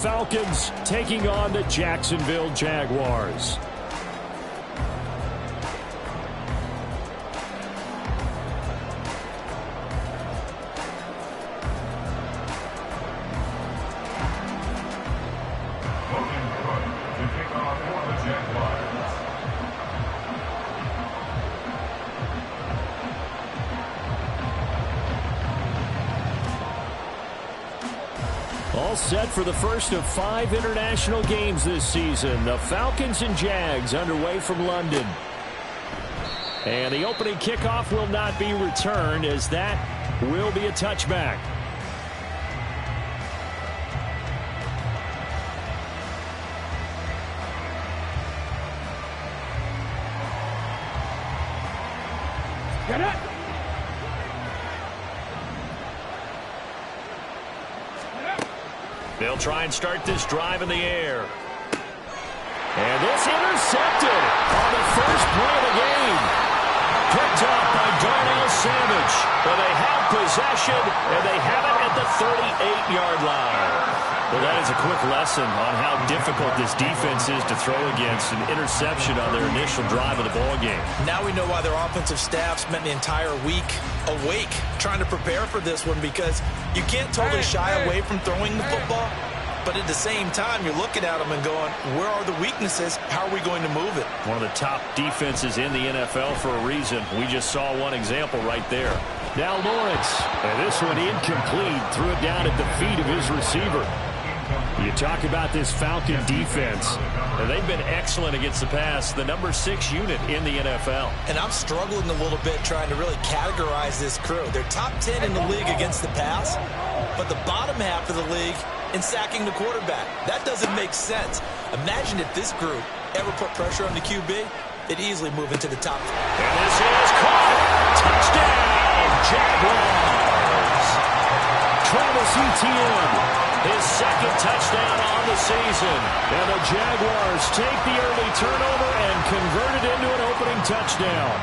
Falcons taking on the Jacksonville Jaguars. All set for the first of 5 international games this season. The Falcons and Jags underway from London. And the opening kickoff will not be returned, as that will be a touchback. Get it! They'll try and start this drive in the air. And this intercepted on the first play of the game. Picked up by Darnell Savage. But they have possession, and they have it at the 38-yard line. Well, that is a quick lesson on how difficult this defense is to throw against. An interception on their initial drive of the ballgame. Now we know why their offensive staff spent the entire week awake trying to prepare for this one, because you can't totally shy away from throwing the football, but at the same time you're looking at them and going, where are the weaknesses? How are we going to move it? One of the top defenses in the NFL for a reason. We just saw one example right there. Now Lawrence, and this one incomplete, threw it down at the feet of his receiver. You talk about this Falcon defense, and they've been excellent against the pass, the number 6 unit in the NFL. And I'm struggling a little bit trying to really categorize this crew. They're top 10 in the league against the pass, but the bottom half of the league in sacking the quarterback. That doesn't make sense. Imagine if this group ever put pressure on the QB, it'd easily move into the top. And this is caught. Touchdown, Jaguars. Travis Etienne, his second touchdown on the season. And the Jaguars take the early turnover and convert it into an opening touchdown.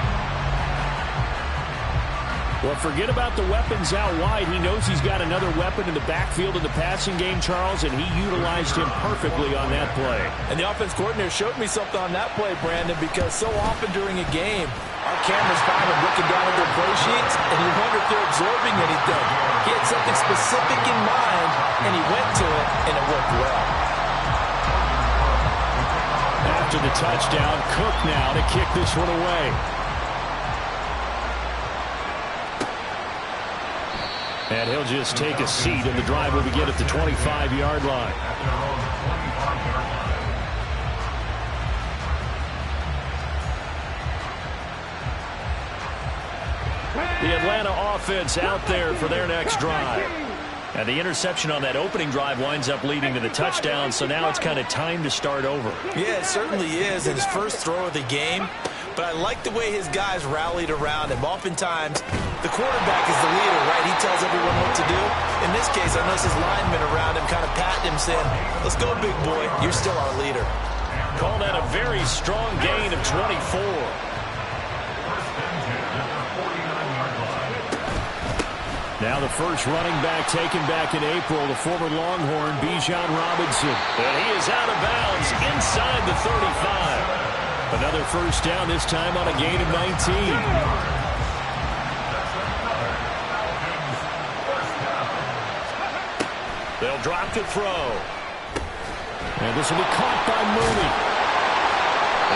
Well, forget about the weapons out wide. He knows he's got another weapon in the backfield in the passing game, Charles, and he utilized him perfectly on that play. And the offense coordinator showed me something on that play, Brandon, because so often during a game, our cameras find him looking down at their play sheets, and you wonder if they're absorbing anything. He had something specific in mind, and he went to it, and it worked well. After the touchdown, Cook now to kick this one away. And he'll just take a seat, and the drive will begin at the 25-yard line. The Atlanta offense out there for their next drive. And the interception on that opening drive winds up leading to the touchdown, so now it's kind of time to start over. Yeah, it certainly is, in his first throw of the game. But I like the way his guys rallied around him. Oftentimes, the quarterback is the leader, right? He tells everyone what to do. In this case, I noticed his linemen around him kind of patting him, saying, let's go, big boy. You're still our leader. Call that a very strong gain of 24. Now the first running back taken back in April, the former Longhorn, Bijan Robinson. And he is out of bounds inside the 35. Another first down, this time on a gain of 19. They'll drop to throw. And this will be caught by Mooney.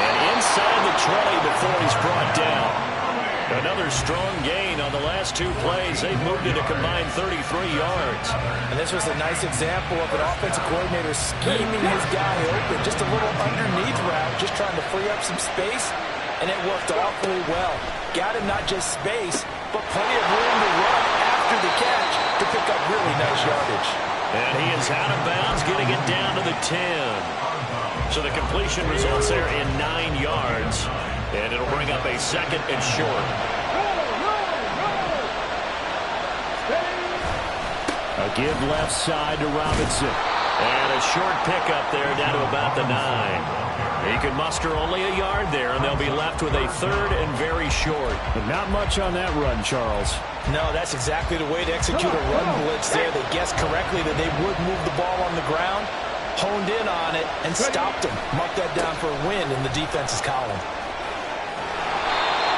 And inside the 20 before he's brought down. Another strong gain on the last 2 plays. They've moved it a combined 33 yards. And this was a nice example of an offensive coordinator scheming his guy open. Just a little underneath route, just trying to free up some space. And it worked awfully well. Got him not just space, but plenty of room to run after the catch to pick up really nice yardage. And he is out of bounds, getting it down to the 10. So the completion results there in 9 yards. And it'll bring up a second and short. A give left side to Robinson. And a short pickup there down to about the 9. He can muster only a yard there, and they'll be left with a third and very short. But not much on that run, Charles. No, that's exactly the way to execute a run blitz there. They guessed correctly that they would move the ball on the ground. honed in on it and stopped him. Mark that down for a win in the defense's column.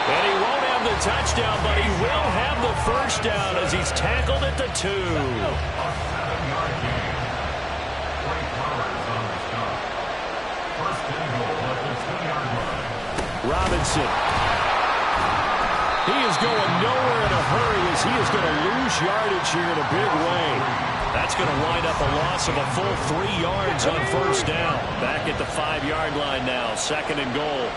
And he won't have the touchdown, but he will have the first down as he's tackled at the 2. Robinson. He is going nowhere in a hurry as he is going to lose yardage here in a big way. That's going to wind up a loss of a full 3 yards on first down. Back at the 5-yard line now, 2nd and goal.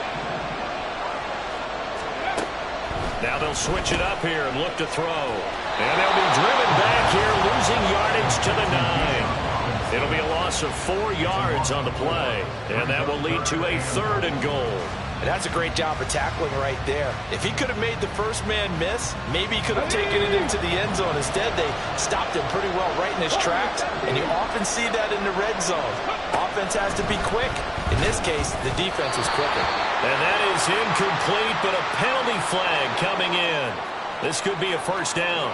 Now they'll switch it up here and look to throw. And they'll be driven back here, losing yardage to the 9. It'll be a loss of 4 yards on the play. And that will lead to a 3rd and goal. And that's a great job of tackling right there. If he could have made the first man miss, maybe he could have taken it into the end zone. Instead, they stopped him pretty well right in his tracks, and you often see that in the red zone. Offense has to be quick. In this case, the defense was quicker. And that is incomplete, but a penalty flag coming in. This could be a first down.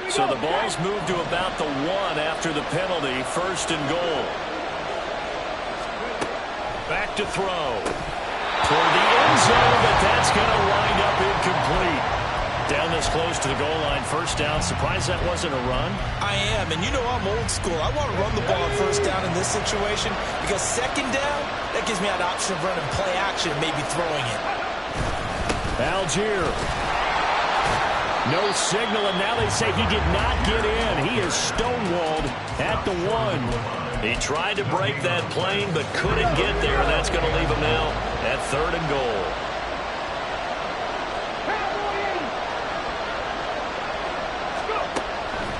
So the ball's moved to about the 1 after the penalty. 1st and goal. Back to throw. Toward the end zone, but that's going to wind up incomplete. Down this close to the goal line. First down. Surprised that wasn't a run? I am, and you know I'm old school. I want to run the ball on first down in this situation because 2nd down, that gives me an option of running play action and maybe throwing it. Algier. No signal, and now they say he did not get in. He is stonewalled at the 1. He tried to break that plane, but couldn't get there, and that's going to leave him now at 3rd and goal.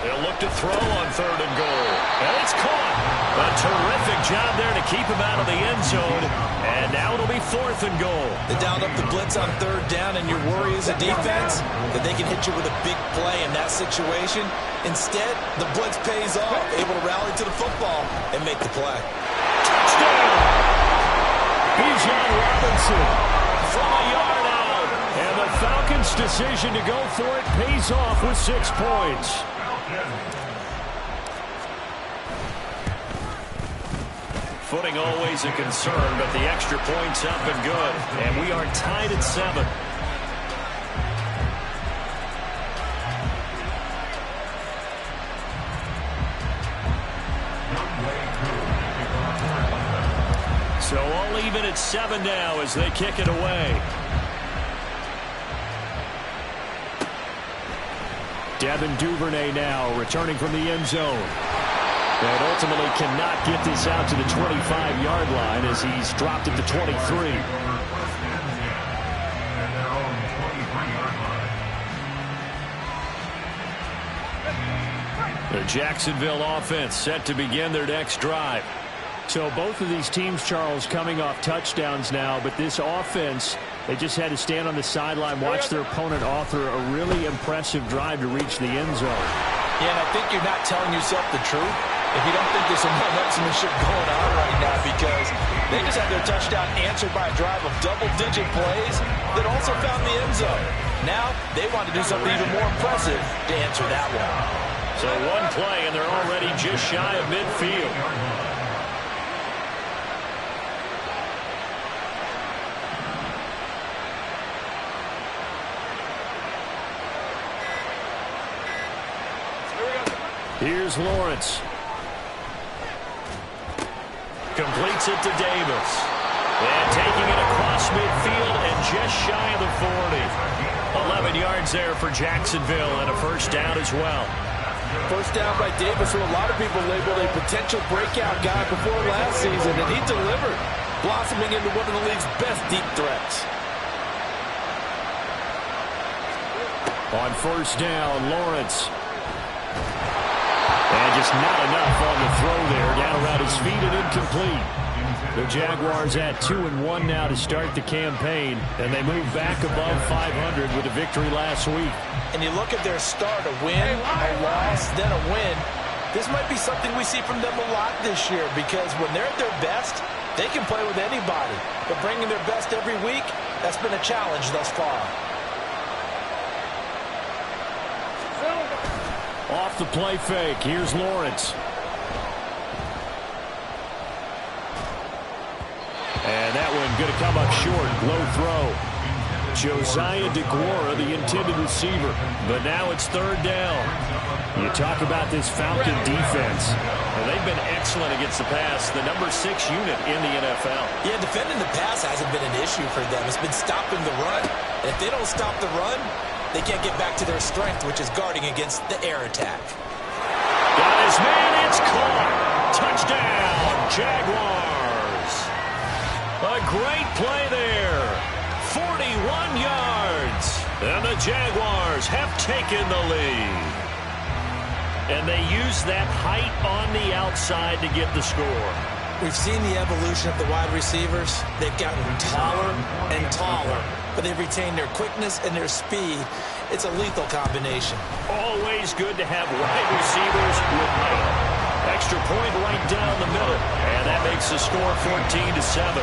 They'll look to throw on 3rd and goal. And it's caught. A terrific job there to keep him out of the end zone. And now it'll be 4th and goal. They dialed up the blitz on 3rd down, and your worry as a defense that they can hit you with a big play in that situation. Instead, the blitz pays off, able to rally to the football and make the play. Touchdown! Bijan Robinson from a yard out. And the Falcons' decision to go for it pays off with 6 points. Footing always a concern, but the extra point's up and good. And we are tied at 7. So all even at 7 now as they kick it away. Devin Duvernay now returning from the end zone. And ultimately cannot get this out to the 25-yard line as he's dropped at the 23. The Jacksonville offense set to begin their next drive. So both of these teams, Charles, coming off touchdowns now, but this offense, they just had to stand on the sideline, watch their opponent author a really impressive drive to reach the end zone. Yeah, and I think you're not telling yourself the truth if you don't think there's some one-upsmanship going on right now, because they just had their touchdown answered by a drive of double-digit plays that also found the end zone. Now they want to do something even more impressive to answer that one. So one play, and they're already just shy of midfield. Here's Lawrence. Completes it to Davis. And taking it across midfield and just shy of the 40. 11 yards there for Jacksonville and a first down as well. First down by Davis, who a lot of people labeled a potential breakout guy before last season, and he delivered, blossoming into one of the league's best deep threats. On first down, Lawrence. And just not enough on the throw there. Down around his feet and incomplete. The Jaguars at 2-1 now to start the campaign. And they move back above 500 with a victory last week. And you look at their start, a win, a loss, then a win. This might be something we see from them a lot this year, because when they're at their best, they can play with anybody. But bringing their best every week, that's been a challenge thus far. Off the play fake, here's Lawrence. And that one going to come up short. Low throw. Josiah DeGuara, the intended receiver. But now it's third down. You talk about this Falcon defense. And they've been excellent against the pass. The number 6 unit in the NFL. Yeah, defending the pass hasn't been an issue for them. It's been stopping the run. And if they don't stop the run, they can't get back to their strength, which is guarding against the air attack. Got his man, it's caught. Touchdown, Jaguars. A great play there. 41 yards. And the Jaguars have taken the lead. And they use that height on the outside to get the score. We've seen the evolution of the wide receivers. They've gotten taller and taller, but they've retained their quickness and their speed. It's a lethal combination. Always good to have wide receivers with height. Extra point right down the middle. And that makes the score 14-7.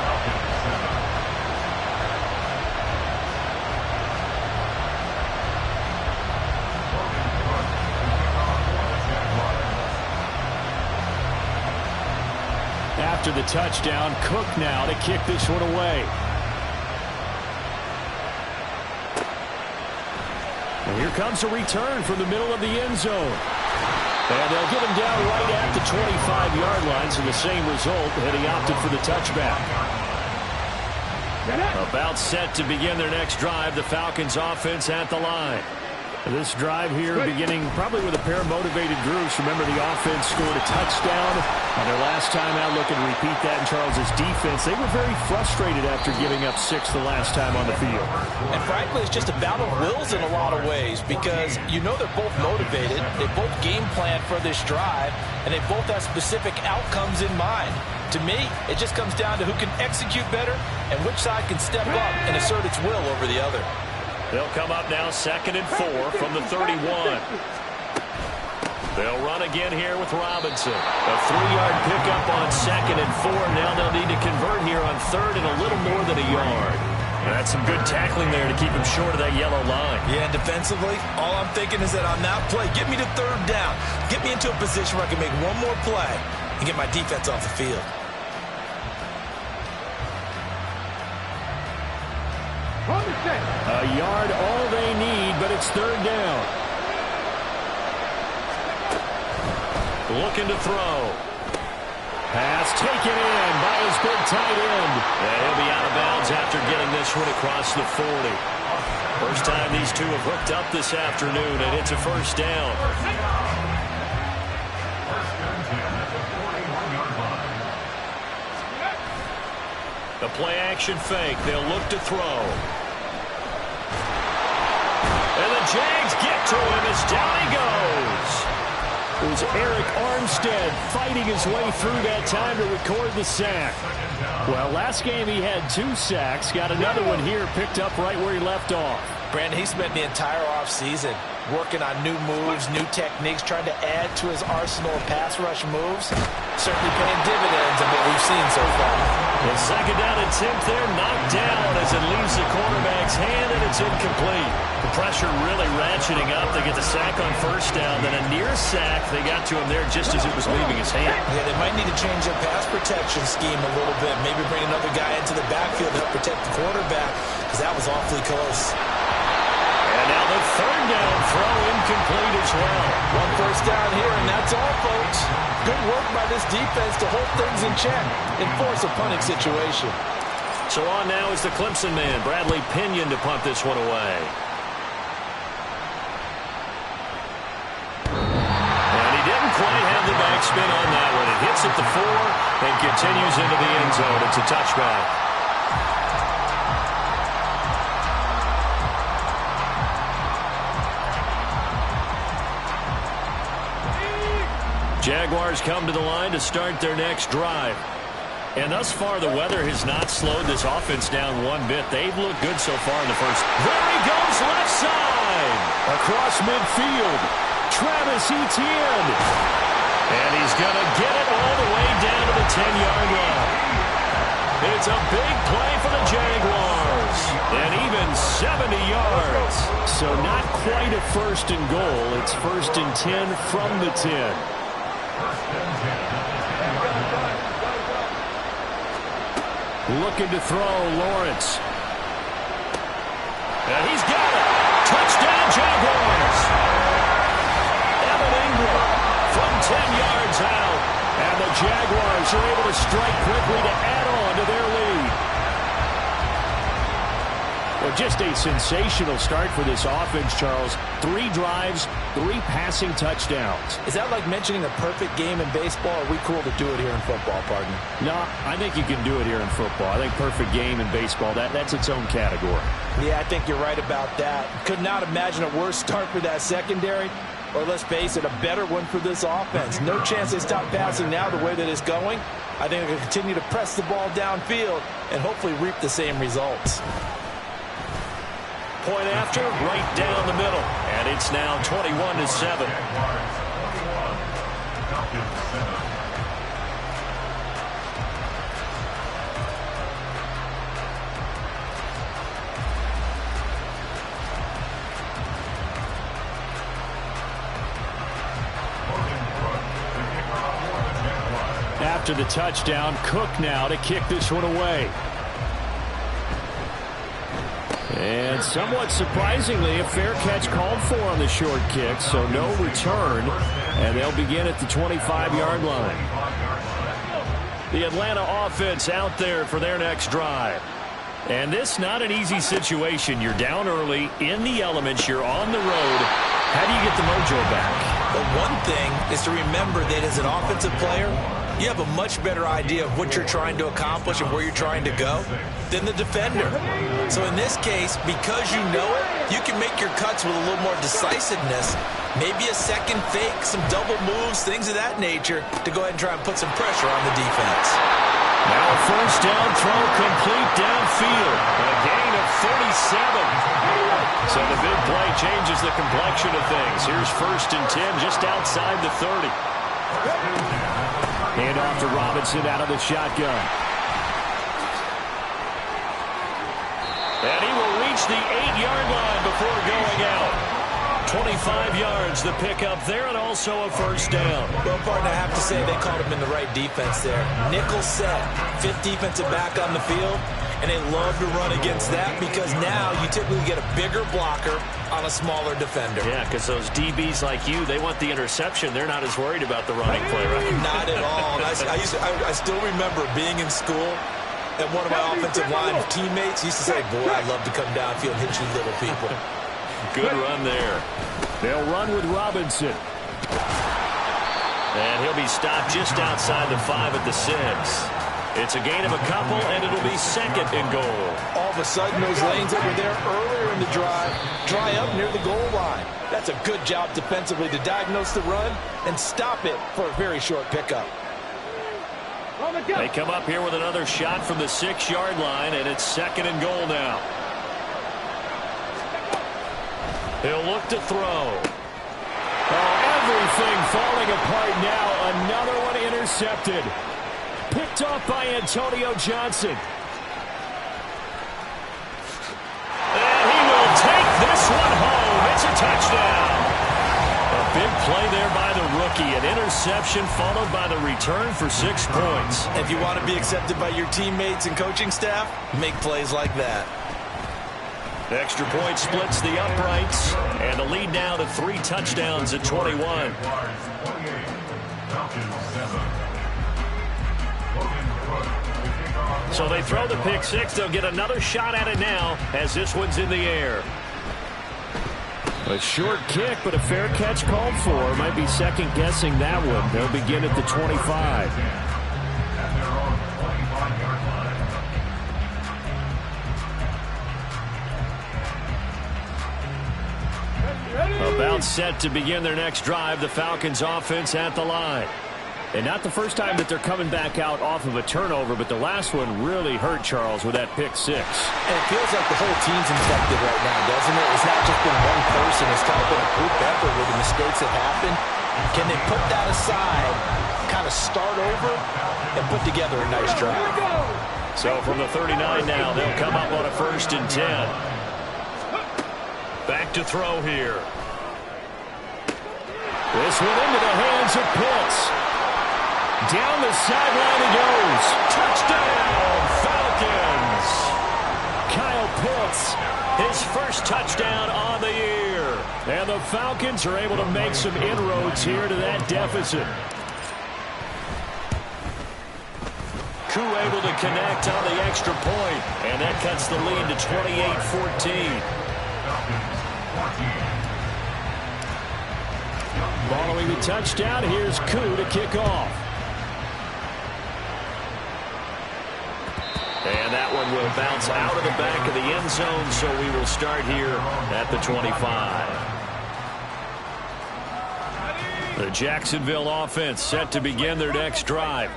After the touchdown, Cook now to kick this one away. And here comes a return from the middle of the end zone. And they'll get him down right at the 25-yard line, so the same result, and he opted for the touchback. About set to begin their next drive, the Falcons offense at the line. This drive here beginning probably with a pair of motivated groups. Remember, the offense scored a touchdown on their last time out. Looking to repeat that in Charles's defense. They were very frustrated after giving up 6 the last time on the field. And frankly, it's just a battle of wills in a lot of ways because you know they're both motivated. They both game plan for this drive, and they both have specific outcomes in mind. To me, it just comes down to who can execute better and which side can step up and assert its will over the other. They'll come up now 2nd and 4 from the 31. They'll run again here with Robinson. A 3-yard pickup on 2nd and 4. Now they'll need to convert here on 3rd and a little more than a yard. That's some good tackling there to keep him short of that yellow line. Yeah, defensively, all I'm thinking is that on that play, get me to 3rd down. Get me into a position where I can make one more play and get my defense off the field. A yard, all they need, but it's 3rd down. Looking to throw. Pass taken in by his big tight end. And he'll be out of bounds after getting this one across the 40. First time these two have hooked up this afternoon, and it's a 1st down. The play-action fake. They'll look to throw. And the Jags get to him as down he goes. It was Eric Armstead fighting his way through that time to record the sack. Well, last game he had 2 sacks. Got another one here picked up right where he left off. Brandon, he spent the entire offseason working on new moves, new techniques, trying to add to his arsenal of pass rush moves. Certainly paying dividends on what we've seen so far. The 2nd down attempt there knocked down as it leaves the quarterback's hand, and it's incomplete. The pressure really ratcheting up. They get the sack on 1st down, then a near sack. They got to him there just as it was leaving his hand. Yeah, they might need to change their pass protection scheme a little bit. Maybe bring another guy into the backfield to help protect the quarterback, because that was awfully close. And now the 3rd down throw incomplete as well. 1 first down here, and that's all, folks. Good work by this defense to hold things in check and force a punting situation. So on now is the Clemson man, Bradley Pinion, to punt this one away. And he didn't quite have the backspin on that one. It hits at the 4 and continues into the end zone. It's a touchback. Jaguars come to the line to start their next drive. And thus far, the weather has not slowed this offense down one bit. They've looked good so far in the first. There he goes, left side. Across midfield. Travis Etienne. And he's going to get it all the way down to the 10-yard line. It's a big play for the Jaguars. And even 70 yards. So not quite a first and goal. It's 1st and 10 from the 10. Looking to throw, Lawrence. And he's got it. Touchdown, Jaguars. Evan Ingram from 10 yards out. And the Jaguars are able to strike quickly to add on to their lead. Well, just a sensational start for this offense, Charles. 3 drives, 3 passing touchdowns. Is that like mentioning a perfect game in baseball? Or are we cool to do it here in football, partner? No, I think you can do it here in football. I think perfect game in baseball, that's its own category. Yeah, I think you're right about that. Could not imagine a worse start for that secondary. Or let's face it, a better one for this offense. No chance they stop passing now the way that it's going. I think they're going to continue to press the ball downfield and hopefully reap the same results. Point after, right down the middle. And it's now 21-7. After the touchdown, Cook now to kick this one away. And somewhat surprisingly, a fair catch called for on the short kick, so no return, and they'll begin at the 25-yard line. The Atlanta offense out there for their next drive. And this not an easy situation. You're down early, in the elements, you're on the road. How do you get the mojo back? Well, one thing is to remember that as an offensive player, you have a much better idea of what you're trying to accomplish and where you're trying to go than the defender. So in this case, because you know it, you can make your cuts with a little more decisiveness, maybe a second fake, some double moves, things of that nature, to go ahead and try and put some pressure on the defense. Now a first down throw complete downfield. A gain of 37. So the big play changes the complexion of things. Here's 1st and 10 just outside the 30. Hand off to Robinson out of the shotgun. And he will reach the 8-yard line before going out. 25 yards the pickup there, and also a first down. Well, partner, I have to say they called him in the right defense there. Nickel set, 5th defensive back on the field, and they love to run against that because now you typically get a bigger blocker on a smaller defender. Yeah, because those DBs like you, they want the interception. They're not as worried about the running play, right? Not at all. I still remember being in school, and one of my offensive line teammates used to say, boy, I'd love to come downfield and hit you little people. Good run there. They'll run with Robinson. And he'll be stopped just outside the 5 at the 6. It's a gain of a couple, and it'll be 2nd and goal. All of a sudden, those lanes that were there earlier in the drive dry up near the goal line. That's a good job defensively to diagnose the run and stop it for a very short pickup. They come up here with another shot from the 6-yard line, and it's 2nd and goal now. He'll look to throw. Oh, everything falling apart now. Another one intercepted. Picked off by Antonio Johnson. And he will take this one home. It's a touchdown. A big play there by the rookie. An interception followed by the return for 6 points. If you want to be accepted by your teammates and coaching staff, make plays like that. Extra point splits the uprights, and the lead now to 3 touchdowns at 21. So they throw the pick 6. They'll get another shot at it now as this one's in the air. A short kick, but a fair catch called for. Might be second-guessing that one. They'll begin at the 25. About set to begin their next drive, the Falcons offense at the line. And not the first time that they're coming back out off of a turnover, but the last one really hurt Charles with that pick 6. And it feels like the whole team's infected right now, doesn't it? It's not just been one person. It's kind of been a group effort with the mistakes that happen. Can they put that aside, kind of start over, and put together a nice drive? So from the 39 now, they'll come up on a 1st and 10. Back to throw here. This one into the hands of Pitts. Down the sideline he goes. Touchdown, Falcons. Kyle Pitts, his first touchdown on the year. And the Falcons are able to make some inroads here to that deficit. Koo able to connect on the extra point, and that cuts the lead to 28-14. Following the touchdown, here's Koo to kick off. And that one will bounce out of the back of the end zone, so we will start here at the 25. The Jacksonville offense set to begin their next drive.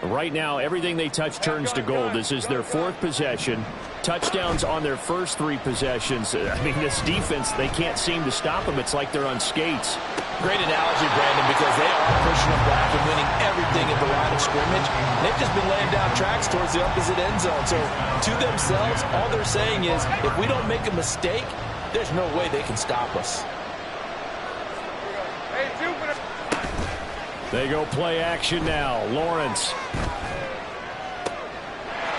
Right now, everything they touch turns to gold. This is their 4th possession. Touchdowns on their first 3 possessions. I mean, this defense, they can't seem to stop them. It's like they're on skates. Great analogy, Brandon, because they are pushing them back and winning everything at the line of scrimmage. They've just been laying down tracks towards the opposite end zone. So, to themselves, all they're saying is, if we don't make a mistake, there's no way they can stop us. They go play action now. Lawrence.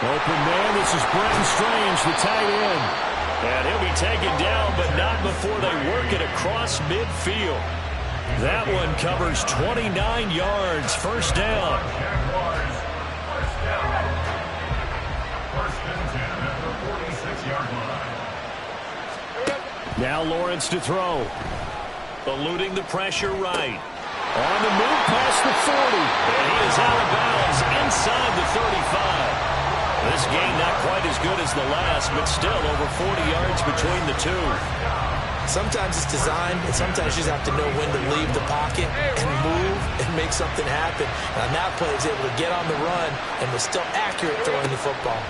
Open man. This is Brenton Strange, the tight end. And he'll be taken down, but not before they work it across midfield. That one covers 29 yards. First down. Now Lawrence to throw. Eluding the pressure right. On the move past the 40. And he is out of bounds inside the 35. This game not quite as good as the last, but still over 40 yards between the two. Sometimes it's designed, and sometimes you just have to know when to leave the pocket and move and make something happen. And on that play, he was able to get on the run and was still accurate throwing the football.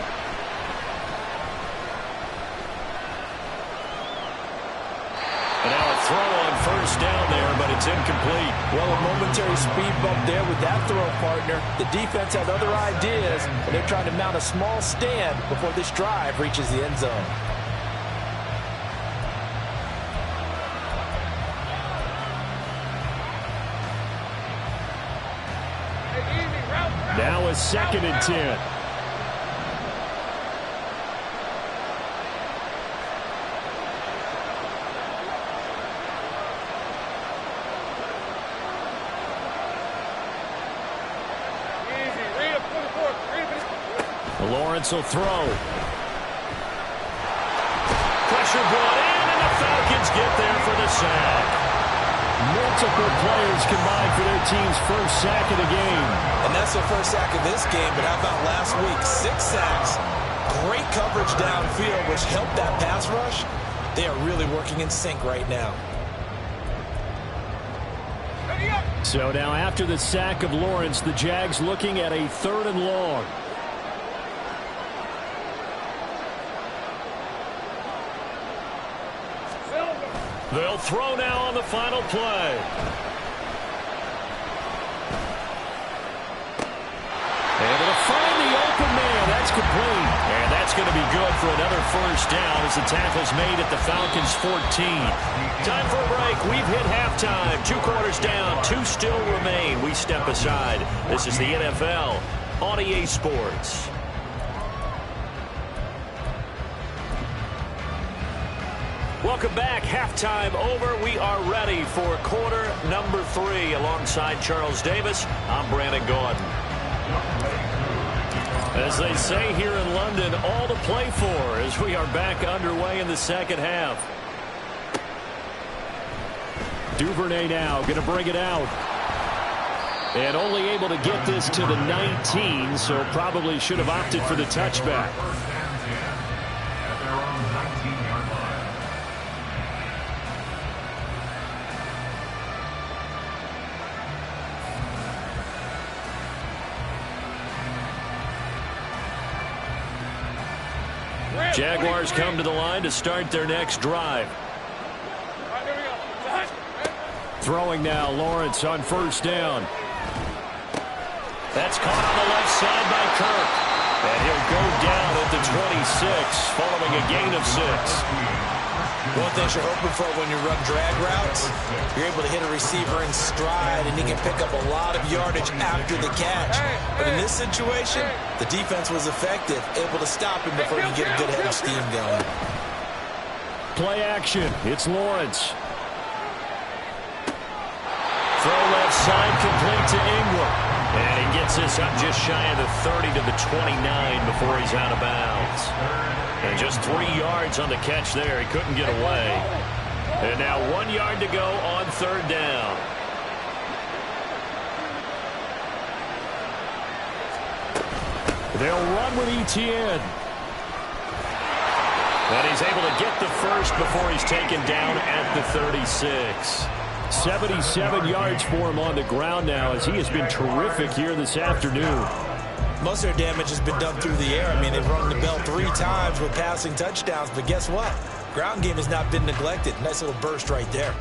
And now a throw on first down there, but it's incomplete. Well, a momentary speed bump there with that throw, partner. The defense has other ideas, and they're trying to mount a small stand before this drive reaches the end zone. Now a 2nd and 10. Lawrence will throw. Pressure brought in, and the Falcons get there for the sack. Multiple players combined for their team's first sack of the game. And that's their first sack of this game, but how about last week? 6 sacks. Great coverage downfield, which helped that pass rush. They are really working in sync right now. So now after the sack of Lawrence, the Jags looking at a 3rd and long. They'll throw now on the final play. Able to find the open man. That's complete. And that's going to be good for another first down as the tackle's made at the Falcons' 14. Time for a break. We've hit halftime. 2 quarters down. 2 still remain. We step aside. This is the NFL on EA Sports. Welcome back. Halftime over. We are ready for quarter number 3. Alongside Charles Davis, I'm Brandon Gordon. As they say here in London, all to play for as we are back underway in the second half. Duvernay now going to bring it out. And only able to get this to the 19, so probably should have opted for the touchback. Jaguars come to the line to start their next drive. Throwing now, Lawrence on first down. That's caught on the left side by Kirk. And he'll go down at the 26 following a gain of 6. One thing you're hoping for when you run drag routes, you're able to hit a receiver in stride, and he can pick up a lot of yardage after the catch. But in this situation, the defense was effective, able to stop him before he get a good head of steam going. Play action. It's Lawrence. Throw left side complete to Ingram. And he gets this up just shy of the 30 to the 29 before he's out of bounds. And just 3 yards on the catch there. He couldn't get away. And now 1 yard to go on 3rd down. They'll run with ETN. And he's able to get the first before he's taken down at the 36. 77 yards for him on the ground now as he has been terrific here this afternoon. Most of their damage has been done through the air. I mean, they've rung the bell 3 times with passing touchdowns, but guess what? Ground game has not been neglected. Nice little burst right there.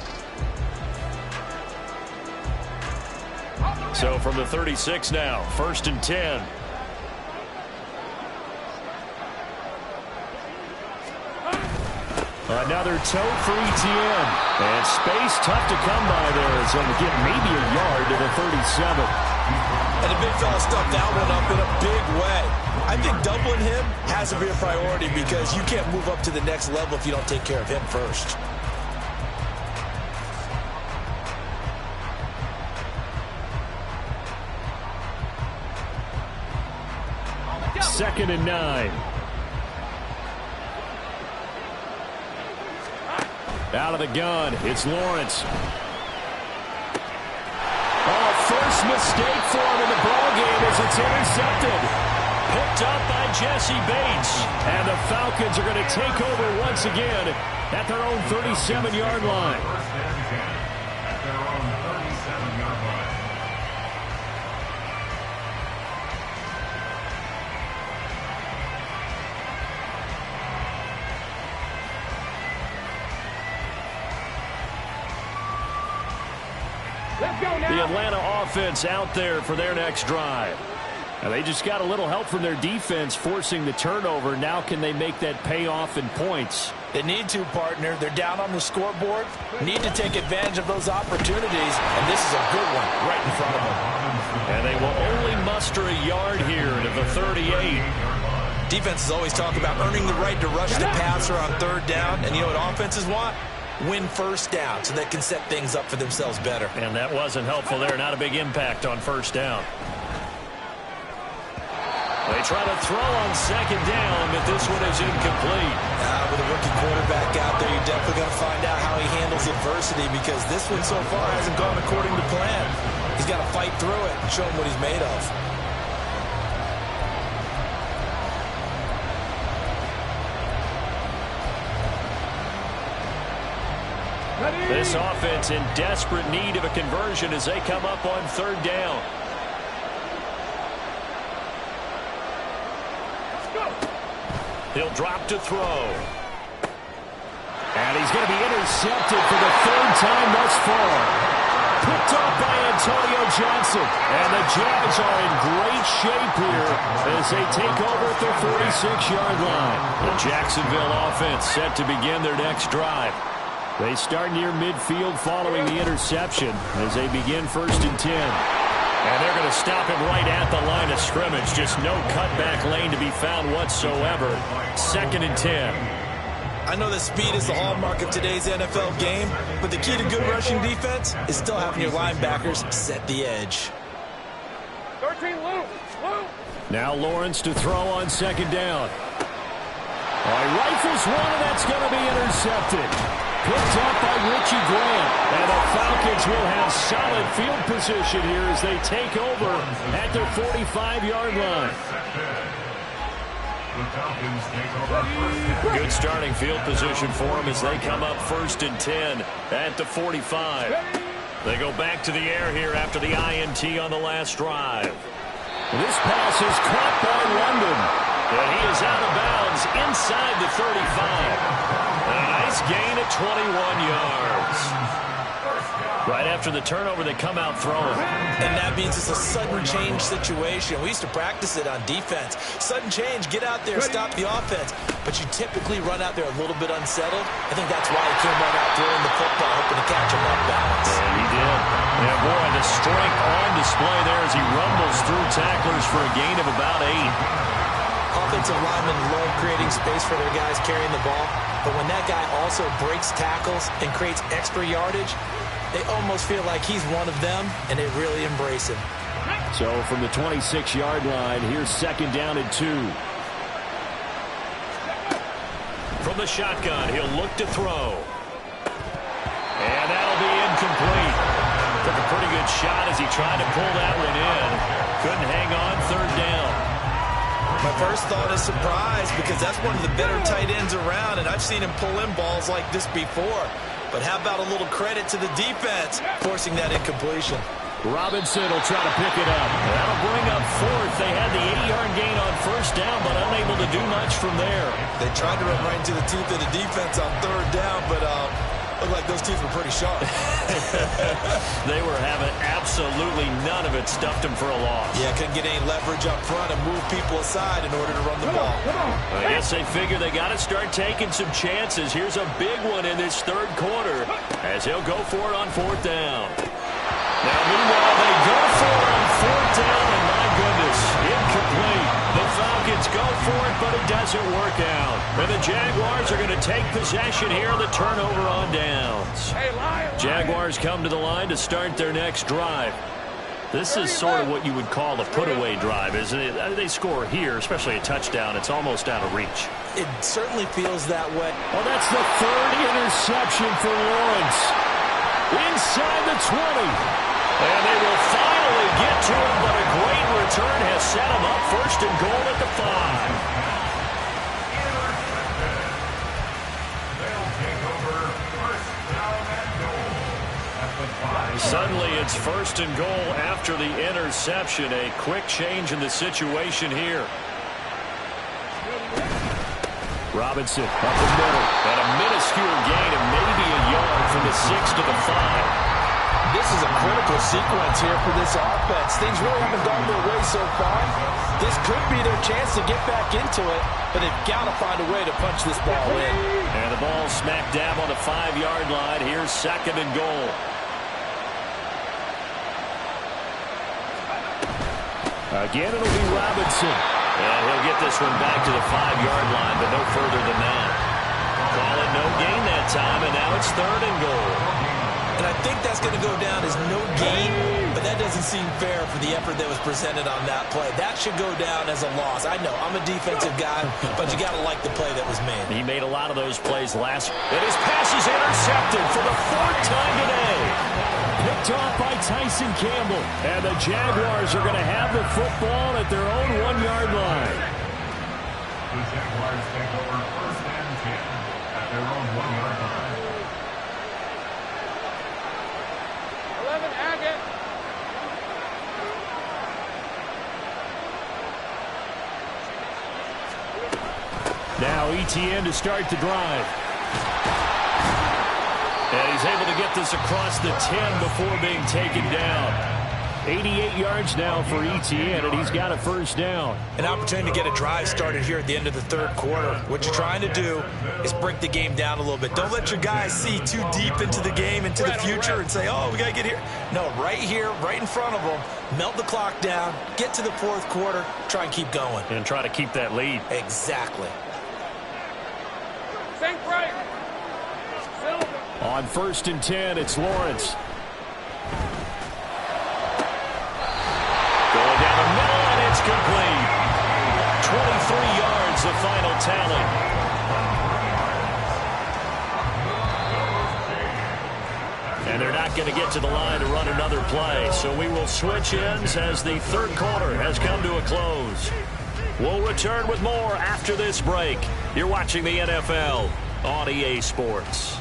So from the 36 now, 1st and 10. Another toe for ETN. And space tough to come by there as he'll get maybe a yard to the 37. And the big fella stuffed that one up in a big way. I think doubling him has to be a priority because you can't move up to the next level if you don't take care of him first. Second and 9. Out of the gun, it's Lawrence. Oh, first mistake for him in the ballgame as it's intercepted. Picked up by Jesse Bates. And the Falcons are going to take over once again at their own 37-yard line. The Atlanta offense out there for their next drive. Now they just got a little help from their defense forcing the turnover. Now can they make that pay off in points? They need to, partner. They're down on the scoreboard. Need to take advantage of those opportunities, and this is a good one right in front of them. And they will only muster a yard here to the 38. Defenses always talk about earning the right to rush the passer on 3rd down, and you know what offenses want? Win 1st down so they can set things up for themselves better. And that wasn't helpful there. Not a big impact on 1st down. They try to throw on 2nd down, but this one is incomplete. With a rookie quarterback out there, you're definitely going to find out how he handles adversity because this one so far hasn't gone according to plan. He's got to fight through it and show him what he's made of. This offense in desperate need of a conversion as they come up on 3rd down. He'll drop to throw. And he's going to be intercepted for the 3rd time thus far. Picked up by Antonio Johnson. And the Jags are in great shape here as they take over at their 46-yard line. The Jacksonville offense set to begin their next drive. They start near midfield following the interception as they begin 1st and 10. And they're going to stop him right at the line of scrimmage. Just no cutback lane to be found whatsoever. 2nd and 10. I know that speed is the hallmark of today's NFL game, but the key to good rushing defense is still having your linebackers set the edge. 13, Lou. Now Lawrence to throw on 2nd down. He rifles one, and that's going to be intercepted. Picked up by Richie Grant. And the Falcons will have solid field position here as they take over at their 45-yard line. Good starting field position for them as they come up 1st and 10 at the 45. They go back to the air here after the INT on the last drive. This pass is caught by London. And he is out of bounds inside the 35. A nice gain at 21 yards. Right after the turnover, they come out throwing. And that means it's a sudden change situation. We used to practice it on defense. Sudden change, get out there, stop the offense. But you typically run out there a little bit unsettled. I think that's why he came right out throwing the football, hoping to catch him off balance. And he did. And boy, the strength on display there as he rumbles through tacklers for a gain of about 8. Offensive linemen love creating space for their guys carrying the ball. But when that guy also breaks tackles and creates extra yardage, they almost feel like he's one of them, and they really embrace him. So from the 26-yard line, here's 2nd down and 2. From the shotgun, he'll look to throw. And that'll be incomplete. Took a pretty good shot as he tried to pull that one in. Couldn't hang on, 3rd down. My first thought is surprise, because that's one of the better tight ends around, and I've seen him pull in balls like this before. But how about a little credit to the defense forcing that incompletion? Robinson will try to pick it up. That'll bring up 4th. They had the 8-yard gain on 1st down, but unable to do much from there. They tried to run right into the teeth of the defense on 3rd down, but looked like those teeth were pretty sharp. They were having absolutely none of it. Stuffed them for a loss. Yeah, couldn't get any leverage up front and move people aside in order to run the ball. I guess they figure they got to start taking some chances. Here's a big one in this 3rd quarter as he'll go for it on 4th down. Now, meanwhile, they go for it on 4th down, and my goodness, incomplete. The Falcons go for it, but it doesn't work out. And the Jaguars are going to take possession here on the turnover on downs. Jaguars come to the line to start their next drive. This is sort of what you would call a put-away drive, isn't it? They score here, especially a touchdown. It's almost out of reach. It certainly feels that way. Well, that's the 3rd interception for Lawrence. Inside the 20. And they will finally get to him, but a great return has set him up 1st and goal at the 5. Suddenly it's 1st and goal after the interception. A quick change in the situation here. Robinson up the middle. And a minuscule gain of maybe a yard from the 6 to the 5. This is a critical sequence here for this offense. Things really haven't gone their way so far. This could be their chance to get back into it, but they've got to find a way to punch this ball in. And the ball smack dab on the 5-yard line. Here's 2nd and goal. Again, it'll be Robinson. And he'll get this one back to the 5-yard line, but no further than that. Call it no gain that time, and now it's 3rd and goal. And I think that's going to go down as no gain, but that doesn't seem fair for the effort that was presented on that play. That should go down as a loss. I know, I'm a defensive guy, but you got to like the play that was made. He made a lot of those plays last. And his pass is intercepted for the 4th time today. Picked off by Tyson Campbell. And the Jaguars are going to have the football at their own 1-yard line. The Jaguars take over 1st and 10 at their own 1-yard line. Now ETN to start the drive. And he's able to get this across the 10 before being taken down. 88 yards now for ETN, and he's got a 1st down. An opportunity to get a drive started here at the end of the 3rd quarter. What you're trying to do is break the game down a little bit. Don't let your guys see too deep into the game, into the future, and say, oh, we got to get here. No, right here, right in front of them, melt the clock down, get to the 4th quarter, try and keep going. And try to keep that lead. Exactly. Think right. On 1st and 10, it's Lawrence. Going down the middle, and it's complete. 23 yards, the final tally. And they're not going to get to the line to run another play. So we will switch ends as the 3rd quarter has come to a close. We'll return with more after this break. You're watching the NFL on EA Sports.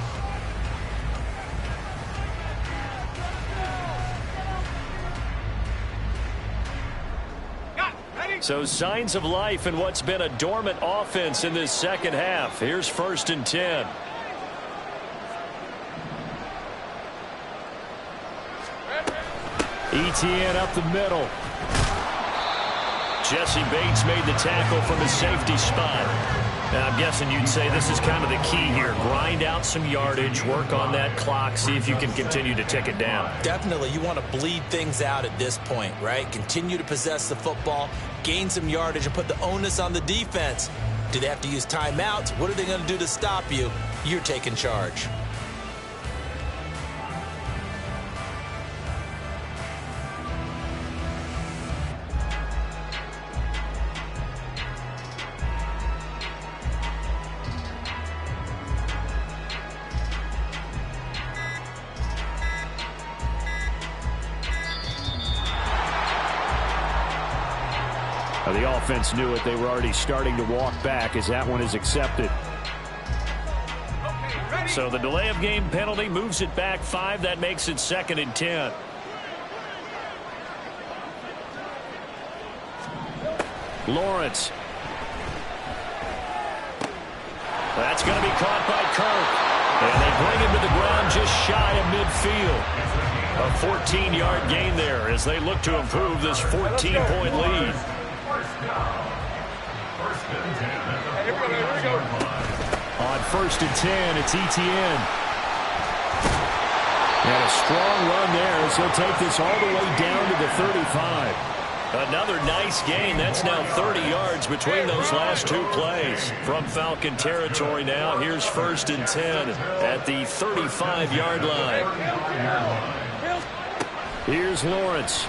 So signs of life in what's been a dormant offense in this 2nd half. Here's 1st and 10. ETN up the middle. Jesse Bates made the tackle from his safety spot. Now, I'm guessing you'd say this is kind of the key here. Grind out some yardage, work on that clock, see if you can continue to tick it down. Definitely. You want to bleed things out at this point, right? Continue to possess the football, gain some yardage, and put the onus on the defense. Do they have to use timeouts? What are they going to do to stop you? You're taking charge. The offense knew it. They were already starting to walk back as that one is accepted. So the delay of game penalty moves it back 5. That makes it 2nd and 10. Lawrence. That's going to be caught by Kirk. And they bring him to the ground just shy of midfield. A 14-yard gain there as they look to improve this 14-point lead. On 1st and 10, it's ETN. And a strong run there as he'll take this all the way down to the 35. Another nice gain. That's now 30 yards between those last 2 plays. From Falcon territory now, here's 1st and 10 at the 35-yard line. Here's Lawrence.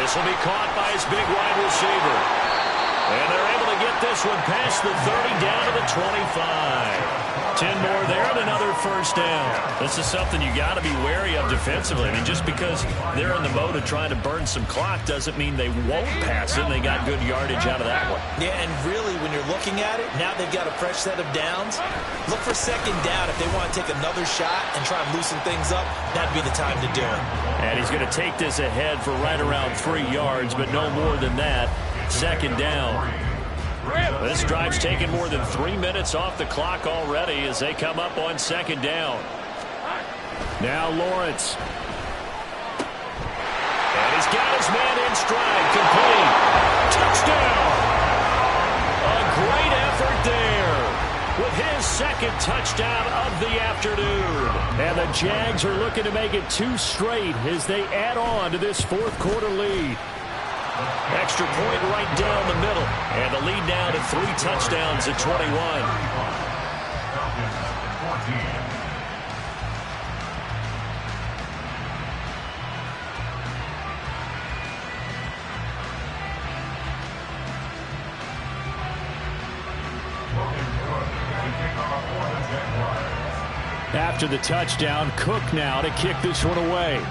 This will be caught by his big wide receiver. And they're able to get this one past the 30 down to the 25. 10 more there and another 1st down. This is something you got to be wary of defensively. I mean, just because they're in the mode of trying to burn some clock doesn't mean they won't pass it. They got good yardage out of that one. Yeah, and really, when you're looking at it, now they've got a fresh set of downs. Look for 2nd down. If they want to take another shot and try and loosen things up, that'd be the time to do it. And he's going to take this ahead for right around 3 yards, but no more than that. 2nd down. This drive's taken more than 3 minutes off the clock already as they come up on 2nd down. Now Lawrence. And he's got his man in stride. Complete. Touchdown. A great effort there with his 2nd touchdown of the afternoon. And the Jags are looking to make it 2 straight as they add on to this 4th quarter lead. Extra point right down the middle. And the lead down to 3 touchdowns at 21. After the touchdown, Cook now to kick this one away.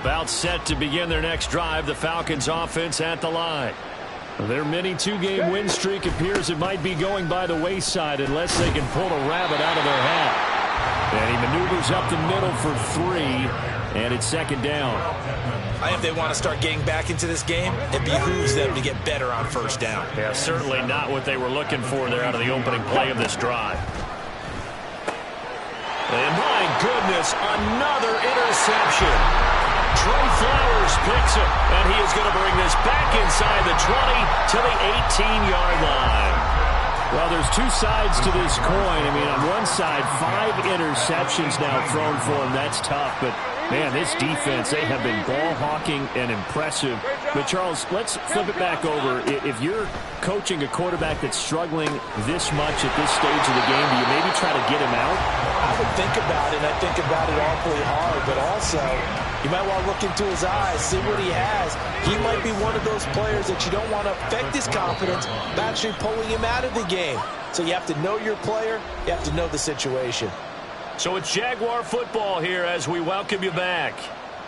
About set to begin their next drive, the Falcons offense at the line. Their mini 2-game win streak appears it might be going by the wayside unless they can pull a rabbit out of their hat. And he maneuvers up the middle for 3, and it's 2nd down. I think if they want to start getting back into this game, it behooves them to get better on 1st down. Yeah, certainly not what they were looking for there out of the opening play of this drive. And my goodness, another interception. Trey Flowers picks it, and he is going to bring this back inside the 20 to the 18-yard line. Well, there's 2 sides to this coin. I mean, on one side, 5 interceptions now thrown for him. That's tough, but, man, this defense, they have been ball hawking and impressive. But, Charles, let's flip it back over. If you're coaching a quarterback that's struggling this much at this stage of the game, do you maybe try to get him out? I would think about it, and I think about it awfully hard, but also you might want to look into his eyes, see what he has. He might be one of those players that you don't want to affect his confidence by actually pulling him out of the game. So you have to know your player. You have to know the situation. So it's Jaguar football here as we welcome you back.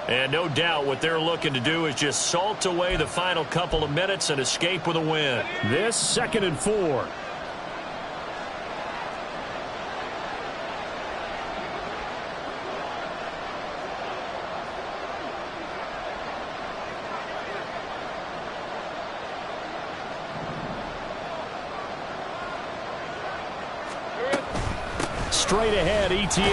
And no doubt what they're looking to do is just salt away the final couple of minutes and escape with a win. This 2nd and 4. straight ahead, Etienne.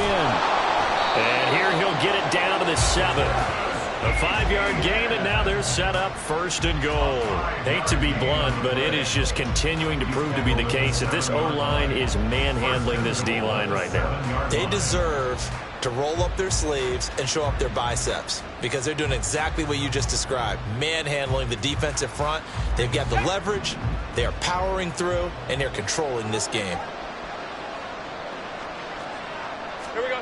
And here he'll get it down to the 7. A 5-yard gain, and now they're set up 1st and goal. Hate to be blunt, but it is just continuing to prove to be the case that this O-line is manhandling this D-line right now. They deserve to roll up their sleeves and show up their biceps because they're doing exactly what you just described, manhandling the defensive front. They've got the leverage, they are powering through, and they're controlling this game. Here we go.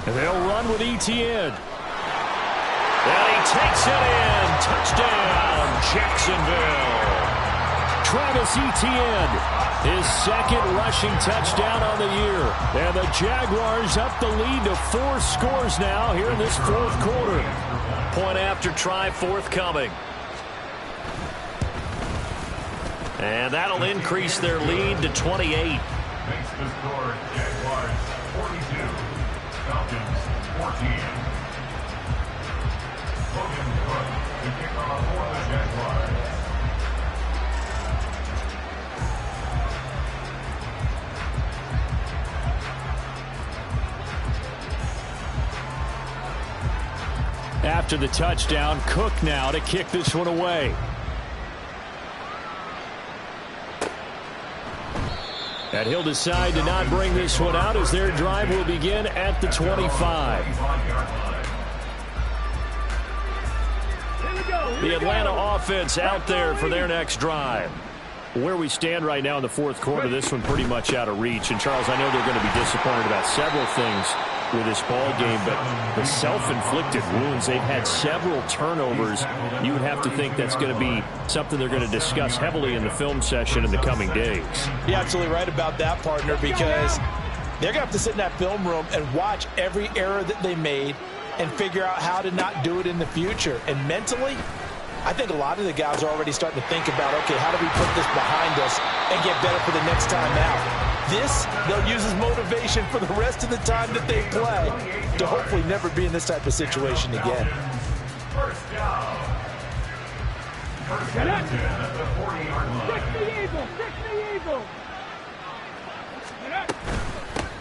And they'll run with Etienne. And he takes it in. Touchdown, Jacksonville. Travis Etienne, his 2nd rushing touchdown on the year. And the Jaguars up the lead to 4 scores now here in this 4th quarter. Point after try forthcoming. And that'll increase their lead to 28. Makes the score Jaguars 42, Falcons 14. Logan Cook, the kickoff for the Jaguars. After the touchdown, Cook now to kick this one away. And he'll decide to not bring this one out as their drive will begin at the 25. The Atlanta offense out there for their next drive. Where we stand right now in the 4th quarter, this one pretty much out of reach. And, Charles, I know they're going to be disappointed about several things with this ball game, but the self-inflicted wounds, they've had several turnovers. You would have to think that's going to be something they're going to discuss heavily in the film session in the coming days. You're absolutely right about that, partner, because they're going to have to sit in that film room and watch every error that they made and figure out how to not do it in the future. And mentally, I think a lot of the guys are already starting to think about, okay, how do we put this behind us and get better for the next time out? This, they'll use as motivation for the rest of the time that they play to hopefully never be in this type of situation again. First down. First and 10 at the 40-yard line. Fix the eagle.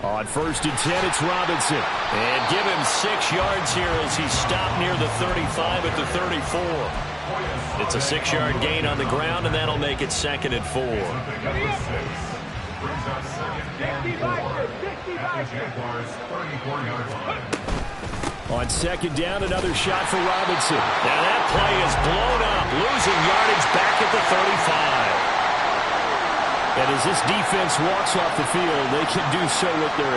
On 1st and 10, it's Robinson. And give him 6 yards here as he's stopped near the 35 at the 34. It's a 6-yard gain on the ground, and that'll make it 2nd and 4. Brings up 2nd and 4 at the Jaguars 34-yard line. On 2nd down, another shot for Robinson. Now that play is blown up, losing yardage back at the 35. And as this defense walks off the field, they can do so with their